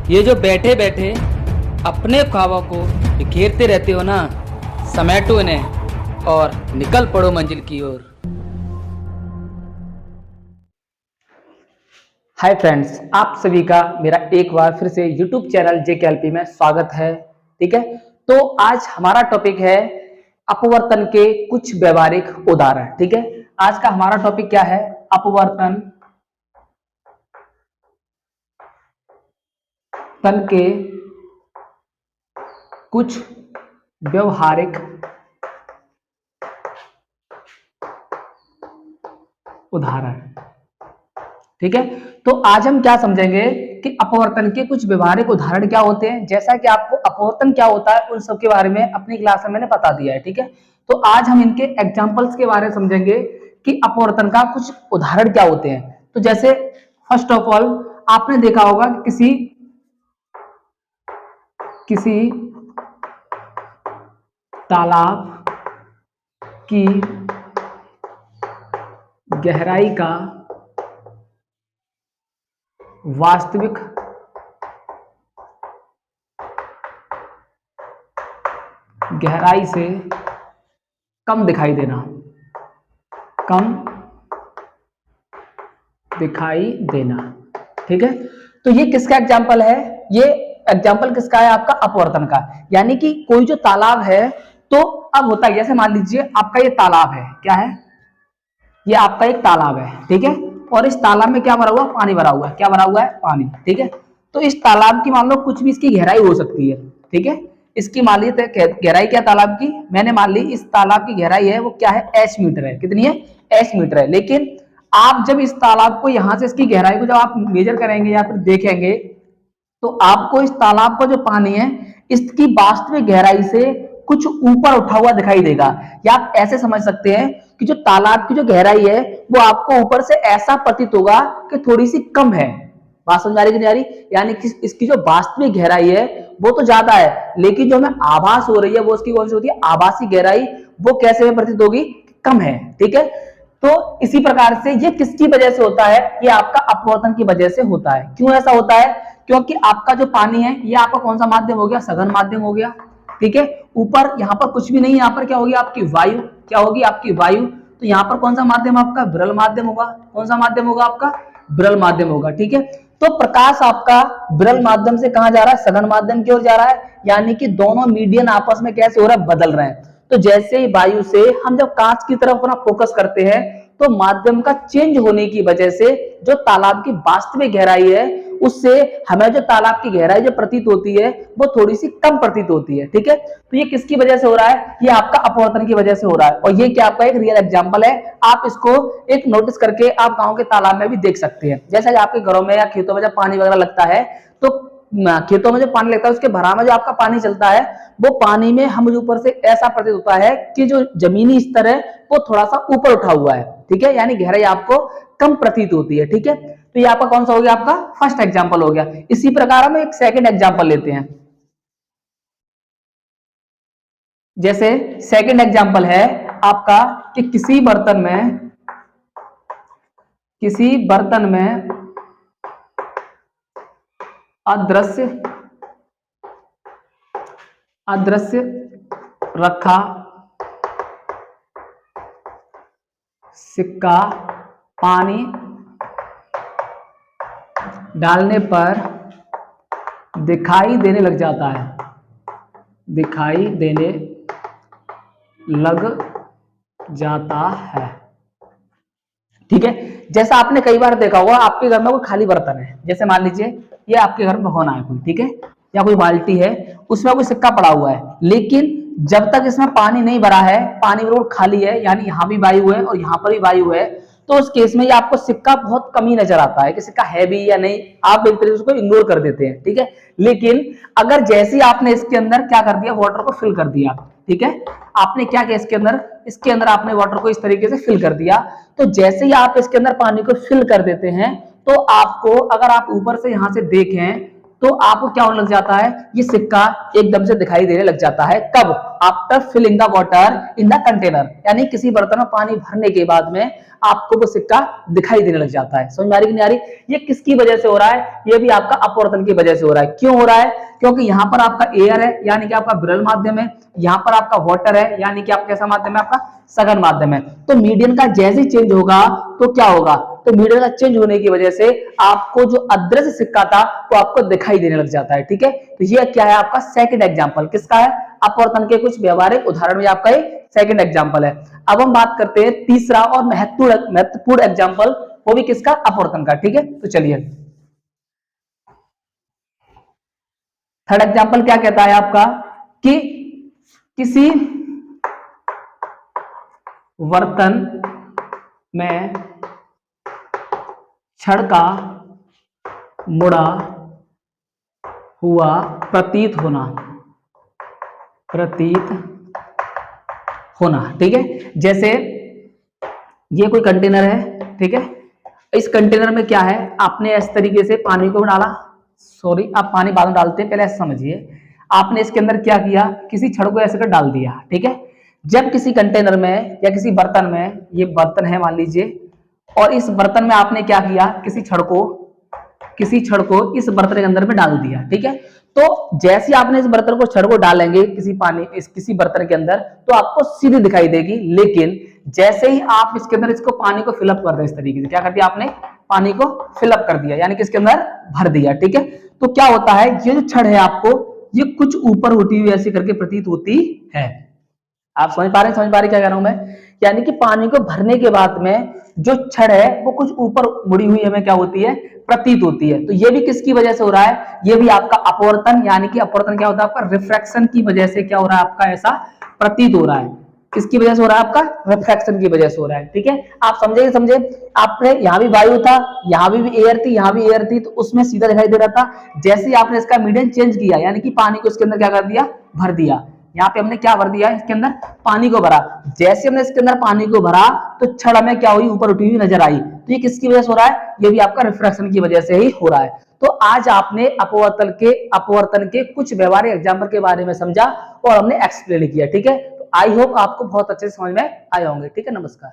ये जो बैठे बैठे अपने ख्वाबों को घेरते रहते हो ना, समेटो इन्हें और निकल पड़ो मंजिल की ओर। हाय फ्रेंड्स, आप सभी का मेरा एक बार फिर से यूट्यूब चैनल JKLP में स्वागत है। ठीक है, तो आज हमारा टॉपिक है अपवर्तन के कुछ व्यवहारिक उदाहरण। ठीक है, आज का हमारा टॉपिक क्या है? अपवर्तन के कुछ व्यवहारिक उदाहरण। ठीक है, तो आज हम क्या समझेंगे कि अपवर्तन के कुछ व्यवहारिक उदाहरण क्या होते हैं। जैसा कि आपको अपवर्तन क्या होता है उन सब के बारे में अपनी क्लास में मैंने बता दिया है। ठीक है, तो आज हम इनके एग्जांपल्स के बारे में समझेंगे कि अपवर्तन का कुछ उदाहरण क्या होते हैं। तो जैसे फर्स्ट ऑफ ऑल आपने देखा होगा कि किसी तालाब की गहराई का वास्तविक गहराई से कम दिखाई देना, ठीक है, तो ये किसका एग्जाम्पल है? ये एग्जाम्पल किसका है? आपका अपवर्तन का। यानी कि कोई जो तालाब है, तो अब होता है जैसे मान लीजिए आपका ये तालाब है, क्या है? ये आपका एक तालाब है, ठीक है, और इस तालाब में क्या भरा हुआ? पानी भरा हुआ है। क्या भरा हुआ है? पानी। ठीक है, तो इस तालाब की मान लो कुछ भी इसकी गहराई हो सकती है। ठीक है, इसकी मान ली गहराई क्या तालाब की, मैंने मान ली इस तालाब की गहराई है वो क्या है? h मीटर है। कितनी है? h मीटर है। लेकिन आप जब इस तालाब को यहां से इसकी गहराई को जब आप मेजर करेंगे या फिर देखेंगे, तो आपको इस तालाब का जो पानी है इसकी वास्तविक गहराई से कुछ ऊपर उठा हुआ दिखाई देगा। या आप ऐसे समझ सकते हैं कि जो तालाब की जो गहराई है वो आपको ऊपर से ऐसा प्रतीत होगा कि थोड़ी सी कम है। बात समझ आ रही कि नहीं आ रही? यानी कि इसकी जो वास्तविक गहराई है वो तो ज्यादा है, लेकिन जो हमें आभास हो रही है वो उसकी कौन सी होती है? आभासी गहराई। वो कैसे में प्रतीत होगी? कम है। ठीक है, तो इसी प्रकार से ये किसकी वजह से होता है? ये आपका अपवर्तन की वजह से होता है। क्यों ऐसा होता है? क्योंकि आपका जो पानी है ये आपका कौन सा माध्यम हो गया? सघन माध्यम हो गया। ठीक है, ऊपर यहाँ पर कुछ भी नहीं, यहाँ पर क्या होगी? आपकी वायु। क्या होगी? आपकी वायु। तो यहाँ पर कौन सा माध्यम आपका? विरल माध्यम होगा। कौन सा माध्यम होगा आपका? विरल माध्यम होगा। ठीक है, तो प्रकाश आपका विरल माध्यम से कहां जा रहा है? सघन माध्यम की ओर जा रहा है। यानी कि दोनों मीडियम आपस में कैसे हो रहा है? बदल रहे हैं। तो जैसे ही वायु से हम जब कांच की तरफ अपना फोकस करते हैं, तो माध्यम का चेंज होने की वजह से जो तालाब की वास्तविक गहराई है उससे हमें जो तालाब की गहराई जो प्रतीत होती है वो थोड़ी सी कम प्रतीत होती है। ठीक है, तो ये किसकी वजह से हो रहा है? ये आपका अपवर्तन की वजह से हो रहा है। और ये क्या आपका एक रियल एग्जांपल है। आप इसको एक नोटिस करके आप गांव के तालाब में भी देख सकते हैं। जैसे आपके घरों में या खेतों में जब पानी वगैरह लगता है, तो खेतों में जो पानी लगता है उसके भरा में जो आपका पानी चलता है, वो पानी में हम ऊपर से ऐसा प्रतीत होता है कि जो जमीनी स्तर है वो थोड़ा सा ऊपर उठा हुआ है। ठीक है, यानी गहराई आपको कम प्रतीत होती है। ठीक है, तो ये आपका कौन सा हो गया? आपका फर्स्ट एग्जांपल हो गया। इसी प्रकार हम एक सेकंड एग्जांपल लेते हैं। जैसे सेकंड एग्जांपल है आपका कि किसी बर्तन में अदृश्य रखा सिक्का पानी डालने पर दिखाई देने लग जाता है। ठीक है, जैसा आपने कई बार देखा होगा आपके घर में कोई खाली बर्तन है। जैसे मान लीजिए ये आपके घर में भगोना है कोई, ठीक है, या कोई बाल्टी है, उसमें कोई सिक्का पड़ा हुआ है, लेकिन जब तक इसमें पानी नहीं भरा है, पानी बिल्कुल खाली है, यानी यहाँ भी वायु है और यहाँ पर भी वायु है, तो उस केस में ये आपको सिक्का बहुत कम ही नजर आता है कि सिक्का है भी या नहीं। आप एक तरीके से उसको इग्नोर कर देते हैं। ठीक है, लेकिन अगर जैसे ही आपने इसके अंदर क्या कर दिया? वाटर को फिल कर दिया। ठीक है, आपने क्या किया? इसके अंदर आपने वाटर को इस तरीके से फिल कर दिया। तो जैसे ही आप इसके अंदर पानी को फिल कर देते हैं, तो आपको अगर आप ऊपर से यहां से देखें तो आपको क्या होने लग जाता है, ये सिक्का एकदम से दिखाई देने लग जाता है। कब? After filling the water in the container, यानी किसी बर्तन में पानी भरने के बाद में आपको वो सिक्का दिखाई देने लग जाता है। समझ में आ रही कि नहीं आ रही? ये किसकी वजह से हो रहा है? ये भी आपका अपवर्तन की वजह से हो रहा है। क्यों हो रहा है? क्योंकि यहाँ पर आपका एयर है, यानी कि आपका विरल माध्यम है, यहाँ पर आपका वाटर है, यानी कि आपका कैसा माध्यम है? आपका सघन माध्यम है। तो मीडियम का जैसे चेंज होगा तो क्या होगा? तो मीडियम का चेंज होने की वजह से आपको जो अदृश्य सिक्का था वो आपको दिखाई देने लग जाता है। ठीक है, तो ये क्या है? आपका सेकंड एग्जांपल किसका है? अपवर्तन के कुछ व्यवहारिक उदाहरण में आपका सेकंड एग्जांपल है। अब हम बात करते हैं तीसरा और महत्वपूर्ण एग्जांपल, वो भी किसका? अपवर्तन का। ठीक है, तो चलिए थर्ड एग्जांपल क्या कहता है आपका कि किसी बर्तन में छड़ का मुड़ा हुआ प्रतीत होना। ठीक है, जैसे ये कोई कंटेनर है, ठीक है, इस कंटेनर में क्या है? आपने इस तरीके से पानी को डाला, सॉरी आप पानी बाद में डालते हैं, पहले ऐसा समझिए। आपने इसके अंदर क्या किया? किसी छड़ को ऐसे कर डाल दिया। ठीक है, जब किसी कंटेनर में या किसी बर्तन में, ये बर्तन है मान लीजिए, और इस बर्तन में आपने क्या किया? किसी छड़ को इस बर्तन के अंदर में डाल दिया। ठीक है, तो जैसे आपने इस बर्तन को छड़ को डालेंगे किसी बर्तन के अंदर, तो आपको सीधी दिखाई देगी। लेकिन जैसे ही आप इसके अंदर इसको पानी को फिलअप कर दें, इस तरीके से क्या कर दिया आपने? पानी को फिलअप कर दिया, यानी कि इसके अंदर भर दिया। ठीक है, तो क्या होता है? ये जो छड़ है आपको ये कुछ ऊपर उठी हुई ऐसे करके प्रतीत होती है। आप समझ पा रहे क्या कह रहा हूं मैं? यानी कि पानी को भरने के बाद में जो छड़ है वो कुछ ऊपर मुड़ी हुई हमें क्या होती है? प्रतीत होती है। तो ये भी किसकी वजह से हो रहा है? ये भी आपका अपवर्तन, यानी कि अपवर्तन क्या होता है? आपका रिफ्रैक्शन की वजह से क्या हो रहा है? आपका ऐसा प्रतीत हो रहा है। किसकी वजह से हो रहा है? आपका रिफ्रैक्शन की वजह से हो रहा है। ठीक है, आप समझे? आपने यहाँ भी वायु था, यहाँ भी एयर थी, यहाँ भी एयर थी, तो उसमें सीधा दिखाई दे रहा था। जैसे ही आपने इसका मीडियम चेंज किया, यानी कि पानी को इसके अंदर क्या कर दिया? भर दिया। यहाँ पे हमने क्या भर दिया? इसके अंदर पानी को भरा। जैसे हमने इसके अंदर पानी को भरा तो छड़ में क्या हुई? ऊपर उठी हुई नजर आई। तो ये किसकी वजह से हो रहा है? ये भी आपका रिफ्रैक्शन की वजह से ही हो रहा है। तो आज आपने अपवर्तन के कुछ व्यवहारिक एग्जाम्पल के बारे में समझा और हमने एक्सप्लेन किया। ठीक है, तो आई होप आपको बहुत अच्छे से समझ में आए होंगे। ठीक है, नमस्कार।